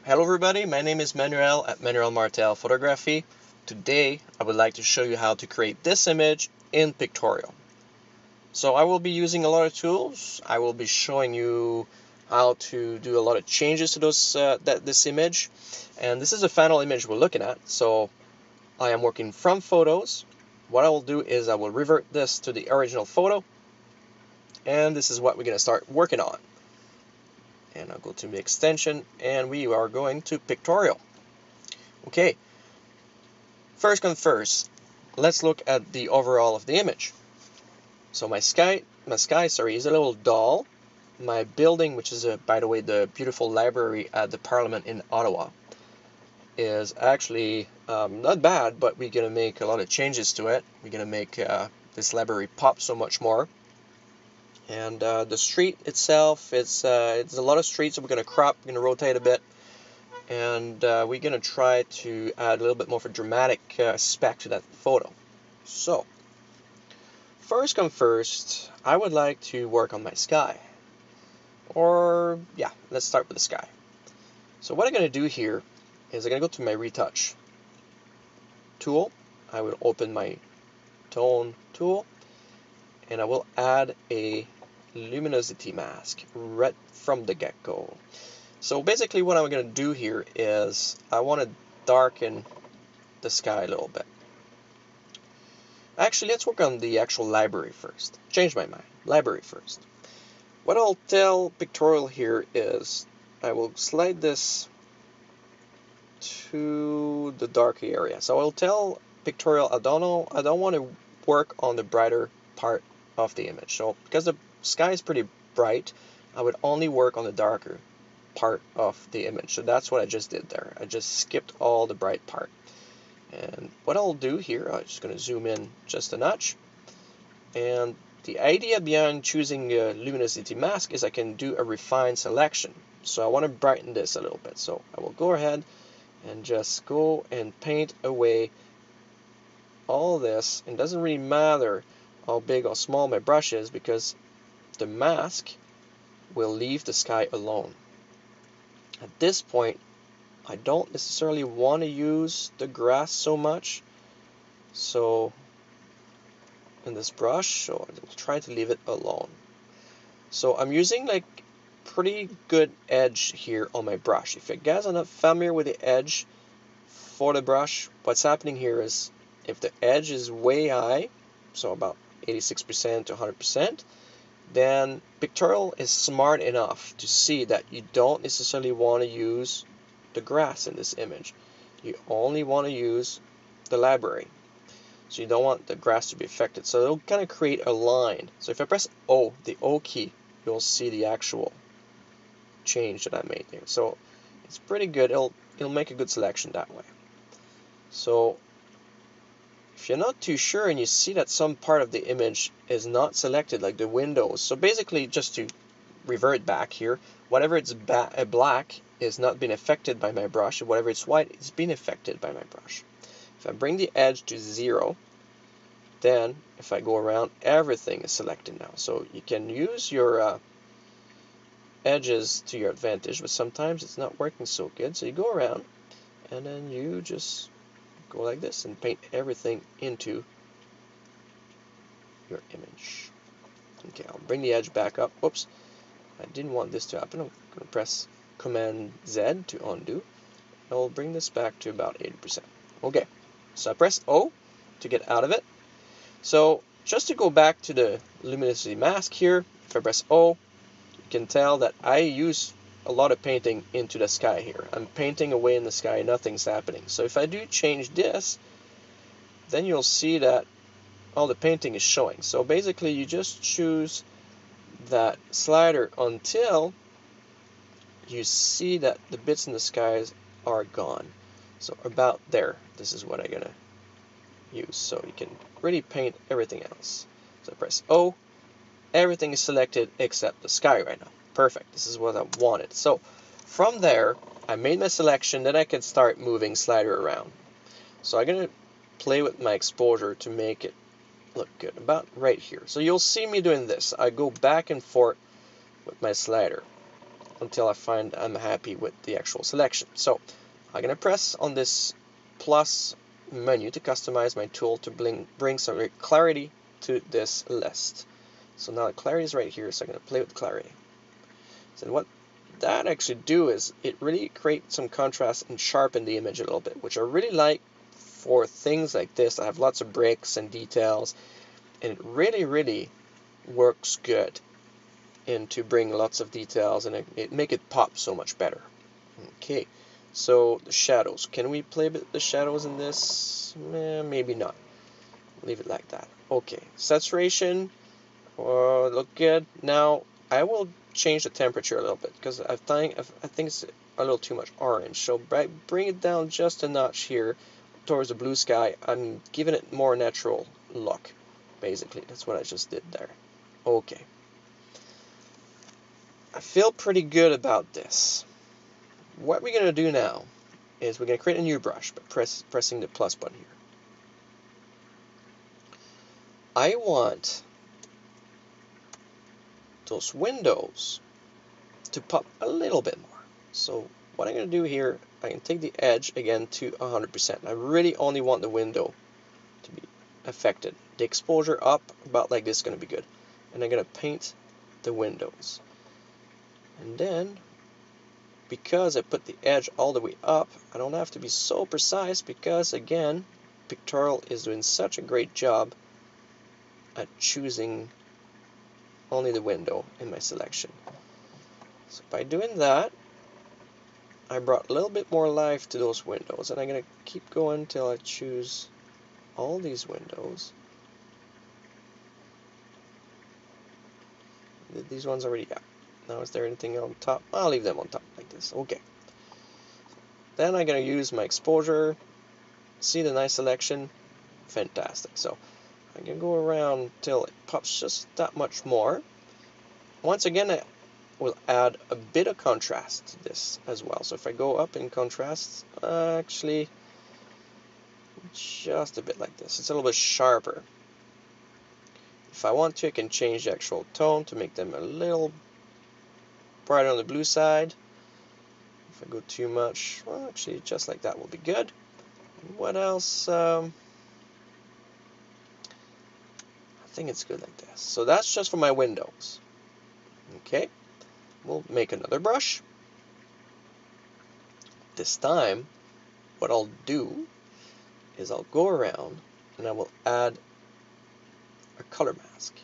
Hello everybody, my name is Manuel at Manuel Martel Photography. Today I would like to show you how to create this image in Picktorial. So I will be using a lot of tools. I will be showing you how to do a lot of changes to this image. And this is the final image we're looking at. So I am working from photos. What I will do is I will revert this to the original photo. And this is what we're going to start working on. And I'll go to the extension and we are going to Picktorial. Okay, first come first, let's look at the overall of the image. So my sky, is a little dull. My building, which is by the way the beautiful library at the Parliament in Ottawa, is actually not bad, but we're gonna make a lot of changes to it. We're gonna make this library pop so much more. And the street itself, it's a lot of streets, so we're going to crop, we're going to rotate a bit, and we're going to try to add a little bit more of a dramatic aspect to that photo. So, first come first, I would like to work on my sky. Or, yeah, let's start with the sky. So what I'm going to do here is I'm going to go to my retouch tool. I will open my tone tool, and I will add a Luminosity Mask right from the get-go. So basically what I'm going to do here is I want to darken the sky a little bit. Actually, let's work on the actual library first. Change my mind. Library first. What I'll tell Picktorial here is I will slide this to the dark area. So I'll tell Picktorial I don't want to work on the brighter part of the image. So because the sky is pretty bright, I would only work on the darker part of the image. So that's what I just did there. I just skipped all the bright part. And what I'll do here, I'm just going to zoom in just a notch. And the idea behind choosing a Luminosity Mask is I can do a refined selection. So I want to brighten this a little bit. So I will go ahead and just go and paint away all this. It doesn't really matter how big or small my brush is because the mask will leave the sky alone. At this point, I don't necessarily want to use the grass so much. So in this brush, so I'll try to leave it alone. So I'm using like pretty good edge here on my brush. If you guys are not familiar with the edge for the brush, what's happening here is if the edge is way high, so about 86% to 100%, then Picktorial is smart enough to see that you don't necessarily want to use the grass in this image. You only want to use the library. So you don't want the grass to be affected. So it'll kind of create a line. So if I press O, the O key, you'll see the actual change that I made there. So it's pretty good. It'll make a good selection that way. So if you're not too sure and you see that some part of the image is not selected, like the windows, so basically just to revert back here, whatever it's black is not being affected by my brush, and whatever it's white is being affected by my brush. If I bring the edge to 0, then if I go around, everything is selected now. So you can use your edges to your advantage, but sometimes it's not working so good. So you go around and then you just go like this and paint everything into your image. Okay, I'll bring the edge back up. Oops, I didn't want this to happen. I'm going to press Command Z to undo. I'll bring this back to about 80%. Okay, so I press O to get out of it. So just to go back to the Luminosity Mask here, if I press O, you can tell that I use a lot of painting into the sky here. I'm painting away in the sky, nothing's happening. So if I do change this, then you'll see that all the painting is showing. So basically you just choose that slider until you see that the bits in the skies are gone. So about there, this is what I'm gonna use. So you can really paint everything else. So I press O, everything is selected except the sky right now. Perfect, this is what I wanted. So from there, I made my selection, then I can start moving slider around. So I'm gonna play with my exposure to make it look good, about right here. So you'll see me doing this. I go back and forth with my slider. until I find I'm happy with the actual selection. So I'm going to press on this plus menu to customize my tool to bring some clarity to this list. So now the clarity is right here, so I'm going to play with clarity. So what that actually do is it really creates some contrast and sharpen the image a little bit, which I really like for things like this. I have lots of bricks and details, and it really works good and to bring lots of details, and it make it pop so much better. Okay, so the shadows. Can we play with the shadows in this? Maybe not. Leave it like that. Okay, saturation. Look good. Now I will change the temperature a little bit because I think it's a little too much orange. So bring it down just a notch here towards the blue sky. I'm giving it more natural look. Basically, that's what I just did there. Okay. I feel pretty good about this. What we're going to do now is we're going to create a new brush by pressing the plus button here. I want those windows to pop a little bit more. So what I'm going to do here, I can take the edge again to 100%. I really only want the window to be affected. The exposure up about like this is going to be good. And I'm going to paint the windows. And then, because I put the edge all the way up, I don't have to be so precise because, again, Picktorial is doing such a great job at choosing only the window in my selection. So by doing that, I brought a little bit more life to those windows, and I'm going to keep going until I choose all these windows. These ones already got. Now, is there anything on top? I'll leave them on top like this. Okay. Then I'm going to use my exposure. See the nice selection? Fantastic. So I'm going to go around till it pops just that much more. Once again, I will add a bit of contrast to this as well. So if I go up in contrast, actually, just a bit like this. It's a little bit sharper. If I want to, I can change the actual tone to make them a little brighter on the blue side. If I go too much, well, actually, just like that will be good. What else? I think it's good like this. So that's just for my windows. Okay, we'll make another brush. This time, what I'll do is I'll go around and I will add a color mask.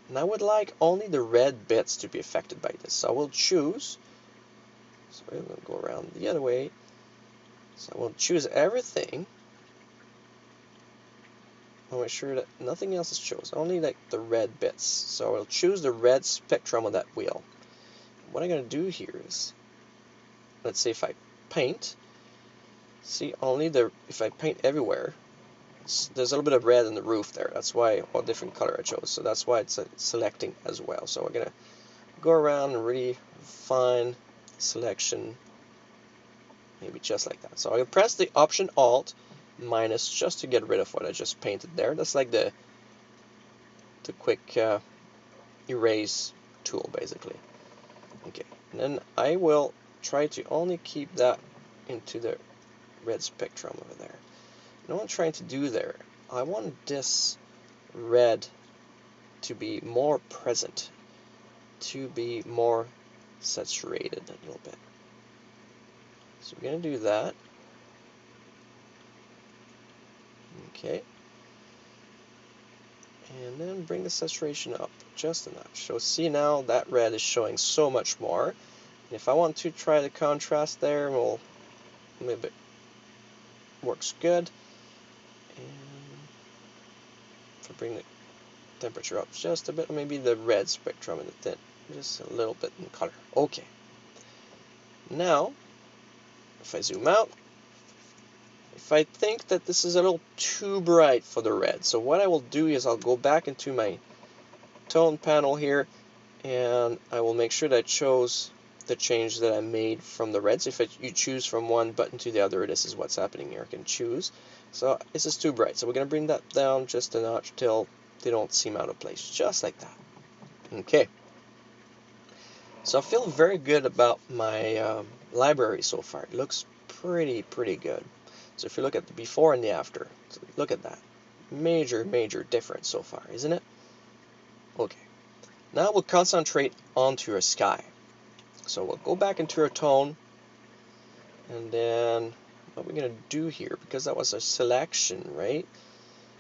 And I would like only the red bits to be affected by this. So I will choose, sorry, I'm going to go around the other way. So I will choose everything. I'll make sure that nothing else is chosen, only like the red bits. So I'll choose the red spectrum on that wheel. What I'm going to do here is, let's say if I paint, see only if I paint everywhere, there's a little bit of red in the roof there. That's why what different color I chose. So that's why it's selecting as well. So we're going to go around and really fine selection, maybe just like that. So I'm going to press the Option Alt minus just to get rid of what I just painted there. That's like the quick erase tool basically. Okay, and then I will try to only keep that into the red spectrum over there. And what I'm trying to do there, I want this red to be more present, to be more saturated a little bit. So we're going to do that. Okay. And then bring the saturation up just a notch. So see now that red is showing so much more. And if I want to try the contrast there, well, maybe it works good. And if I bring the temperature up just a bit, maybe the red spectrum in the thin, just a little bit in color. Okay. Now, if I zoom out, if I think that this is a little too bright for the red, so what I will do is I'll go back into my tone panel here, and I will make sure that I chose the change that I made from the reds. If you choose from one button to the other, this is what's happening here. I can choose. So this is too bright, so we're going to bring that down just a notch till they don't seem out of place, just like that. Okay. So I feel very good about my library so far. It looks pretty good. So if you look at the before and the after, so look at that. Major difference so far, isn't it? Okay. Now we'll concentrate onto your sky. So we'll go back into our tone, and then what we're going to do here, because that was a selection, right?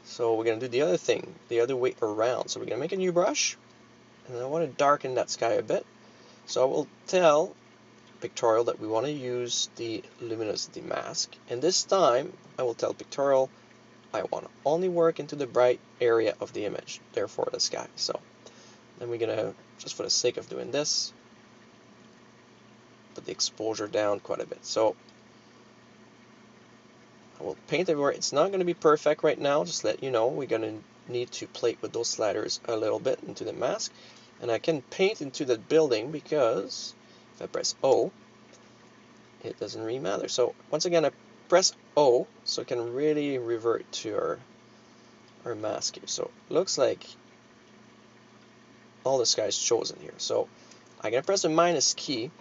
So we're going to do the other thing, the other way around. So we're going to make a new brush, and I want to darken that sky a bit. So I will tell Picktorial that we want to use the Luminosity Mask, and this time I will tell Picktorial I want to only work into the bright area of the image, therefore the sky. So then we're going to, just for the sake of doing this, put the exposure down quite a bit. So I will paint everywhere. It's not going to be perfect right now, just let you know. We're going to need to play with those sliders a little bit into the mask. And I can paint into that building because if I press O, it doesn't really matter. So once again, I press O so it can really revert to our mask here. So it looks like all the sky is chosen here. So I'm going to press the minus key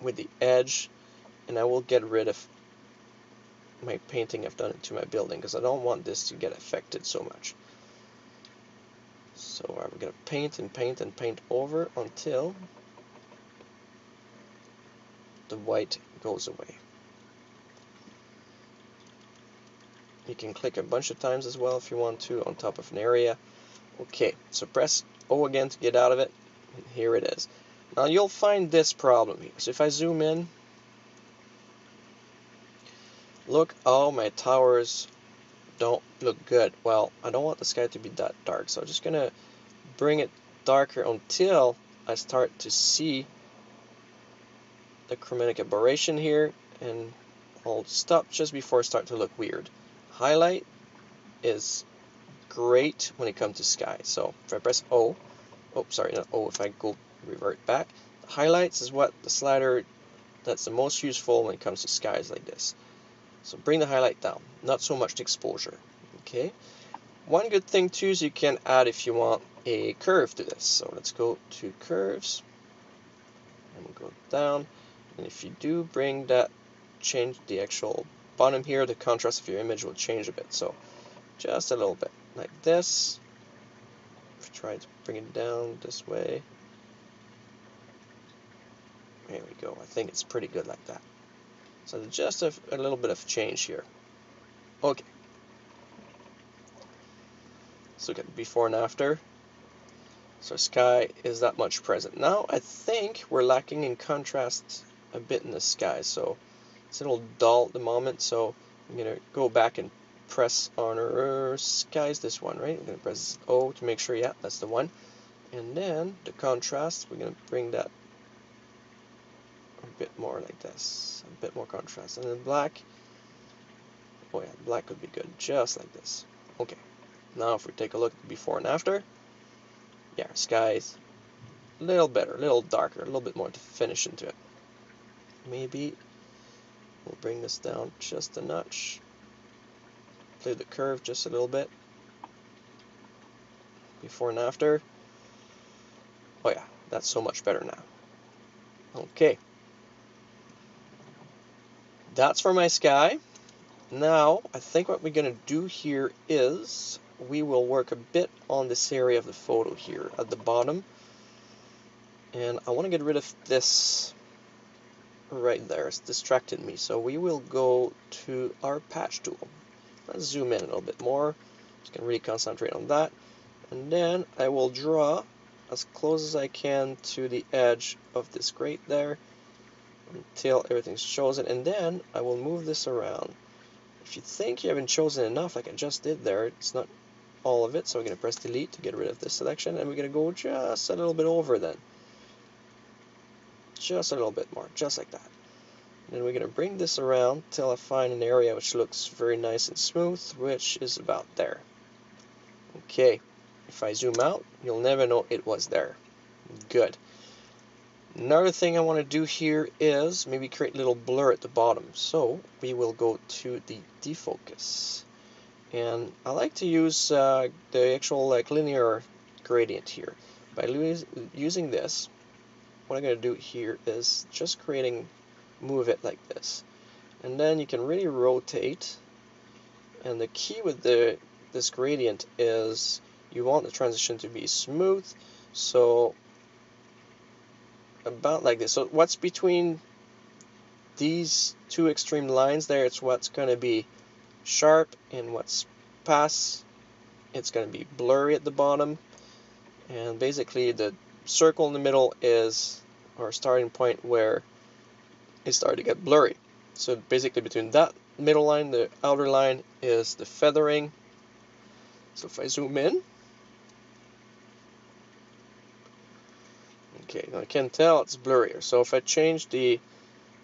with the edge, and I will get rid of my painting I've done into my building because I don't want this to get affected so much. So I'm going to paint and paint and paint over until the white goes away. You can click a bunch of times as well if you want to on top of an area. Okay, so press O again to get out of it, and here it is. Now you'll find this problem here. So if I zoom in, look, all my towers don't look good. Well, I don't want the sky to be that dark, so I'm just going to bring it darker until I start to see the chromatic aberration here, and I'll stop just before it starts to look weird. Highlight is great when it comes to sky. So if I press O, oh sorry, not O, if I go revert back, highlights is what the slider that's the most useful when it comes to skies like this. So bring the highlight down, not so much the exposure. Okay. One good thing too is you can add if you want a curve to this. So let's go to curves and we'll go down. And if you do bring that, change the actual bottom here, the contrast of your image will change a bit. So just a little bit like this. Try to bring it down this way. There we go. I think it's pretty good like that. So just a little bit of change here. Okay. Let's look at before and after. So sky is that much present. Now I think we're lacking in contrast a bit in the sky. So it's a little dull at the moment. So I'm going to go back and press on our skies, this one, right? I'm going to press O to make sure, yeah, that's the one. And then the contrast, we're going to bring that a bit more like this, a bit more contrast. And then black, oh yeah, black could be good, just like this. Okay, now if we take a look at the before and after, yeah, our sky's a little better, a little darker, a little bit more to finish into it. Maybe we'll bring this down just a notch, play the curve just a little bit, before and after. Oh yeah, that's so much better now. Okay. That's for my sky. Now, I think what we're going to do here is we will work a bit on this area of the photo here at the bottom. And I want to get rid of this right there. It's distracting me. So we will go to our patch tool. Let's zoom in a little bit more. Just going to really concentrate on that. And then I will draw as close as I can to the edge of this grate there until everything's chosen, and then I will move this around. If you think you haven't chosen enough, like I just did there, it's not all of it, so I'm going to press delete to get rid of this selection, and we're going to go just a little bit over then. Just a little bit more, just like that. And then we're going to bring this around till I find an area which looks very nice and smooth, which is about there. Okay, if I zoom out, you'll never know it was there. Good. Another thing I want to do here is maybe create a little blur at the bottom. So we will go to the defocus. And I like to use the actual linear gradient here. By using this, what I'm going to do here is just move it like this. And then you can really rotate. And the key with this gradient is you want the transition to be smooth. So about like this. So what's between these two extreme lines there, it's what's going to be sharp, and what's past, it's going to be blurry at the bottom. And basically the circle in the middle is our starting point where it started to get blurry. So basically between that middle line, the outer line is the feathering. So if I zoom in, okay, now I can tell it's blurrier. So if I change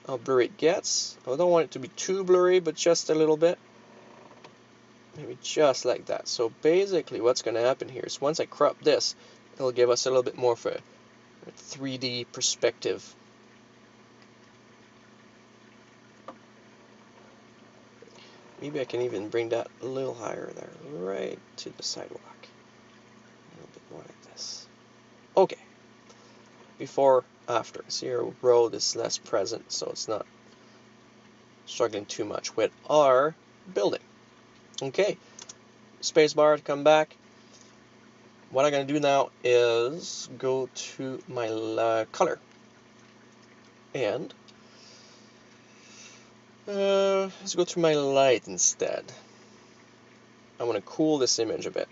how blurry it gets, I don't want it to be too blurry, but just a little bit. Maybe just like that. So basically what's going to happen here is once I crop this, it'll give us a little bit more of a 3D perspective. Maybe I can even bring that a little higher there, right to the sidewalk. A little bit more like this. Okay. Before, after. So your road is less present, so it's not struggling too much with our building. Okay. Spacebar to come back. What I'm going to do now is go to my color. And let's go to my light instead. I want to cool this image a bit.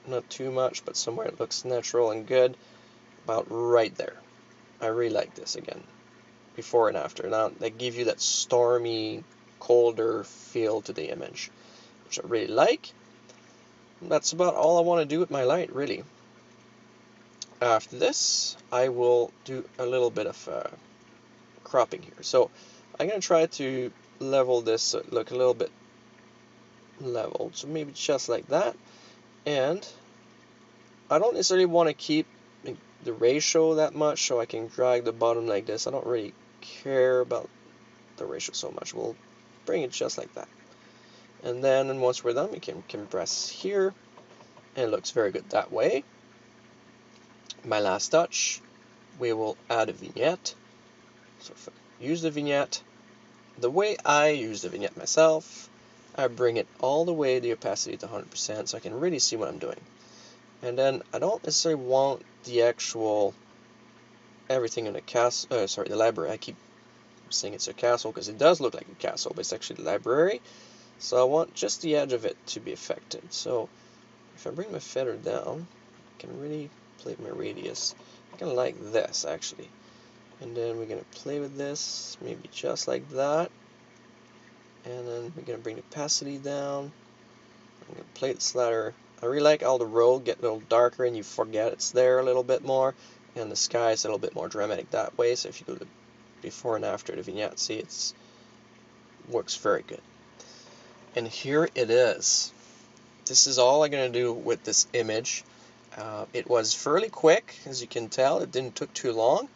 Not too much, but somewhere it looks natural and good. About right there. I really like this again. Before and after. Now they give you that stormy, colder feel to the image, which I really like. And that's about all I want to do with my light, really. After this, I will do a little bit of cropping here. So I'm going to try to level this so it look a little bit leveled. So maybe just like that. And I don't necessarily want to keep the ratio that much, so I can drag the bottom like this. I don't really care about the ratio so much. We'll bring it just like that. And then once we're done, we can compress here. And it looks very good that way. My last touch, we will add a vignette. So if I use the vignette, the way I use the vignette myself, I bring it all the way the opacity to 100% so I can really see what I'm doing. And then I don't necessarily want the actual everything in the castle, the library. I keep saying it's a castle because it does look like a castle, but it's actually the library. So I want just the edge of it to be affected. So if I bring my feather down, I can really play with my radius. I kind of like this actually. And then we're going to play with this, maybe just like that. And then we're going to bring the opacity down. I'm going to play the slider. I really like how the road get a little darker and you forget it's there a little bit more. And the sky is a little bit more dramatic that way. So if you go to before and after the vignette, see, it works very good. And here it is. This is all I'm going to do with this image. It was fairly quick, as you can tell. It didn't take too long.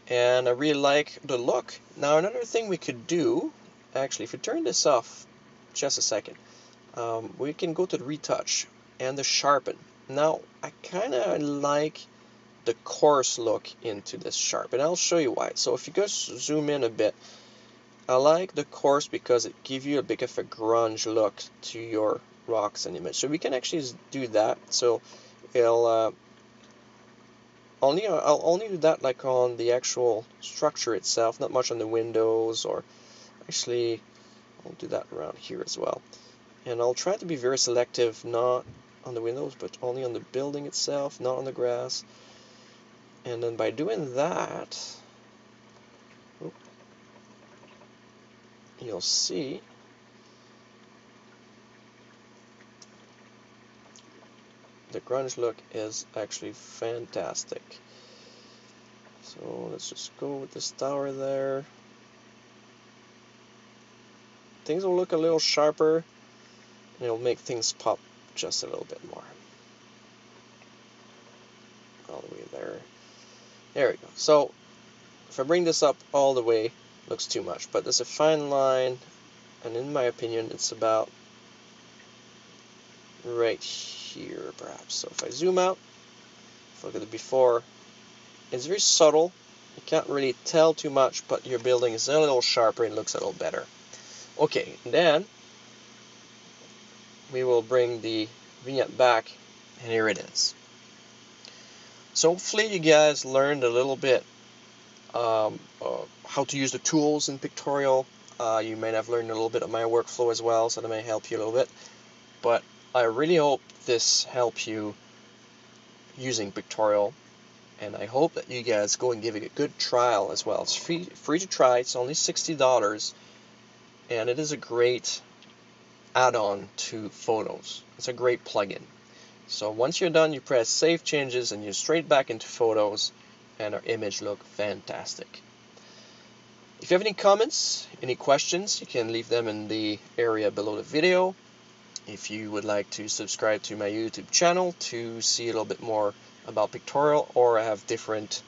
And I really like the look. Now another thing we could do, actually, if we turn this off just a second, we can go to the retouch and the sharpen. Now I kind of like the coarse look into this sharpen. I'll show you why. So if you just zoom in a bit, I like the coarse because it gives you a bit of a grunge look to your rocks and image. So we can actually do that. So I'll only do that like on the actual structure itself, not much on the windows, or actually I'll do that around here as well. And I'll try to be very selective, not on the windows, but only on the building itself, not on the grass. And then by doing that, you'll see the grunge look is actually fantastic. So let's just go with this tower there. Things will look a little sharper, and it'll make things pop just a little bit more. All the way there. There we go. So if I bring this up all the way, it looks too much, but there's a fine line, and in my opinion, it's about right here, perhaps. So if I zoom out, if I look at the before It's very subtle. You can't really tell too much, but your building is a little sharper and looks a little better. Okay, then we will bring the vignette back, and here it is. So hopefully you guys learned a little bit how to use the tools in Picktorial. You may have learned a little bit of my workflow as well, so that may help you a little bit. But I really hope this helps you using Picktorial, and I hope that you guys go and give it a good trial as well. It's free to try. It's only $60, and it is a great add-on to Photos. It's a great plugin. So once you're done, you press Save Changes, and you're straight back into Photos, and our image look fantastic. If you have any comments, any questions, you can leave them in the area below the video. If you would like to subscribe to my YouTube channel to see a little bit more about Picktorial, or I have different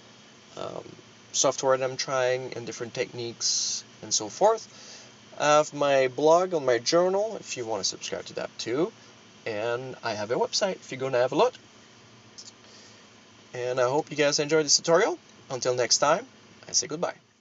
software that I'm trying and different techniques and so forth. I have my blog on my journal if you want to subscribe to that too. And I have a website if you're going to have a look. And I hope you guys enjoyed this tutorial. Until next time, I say goodbye.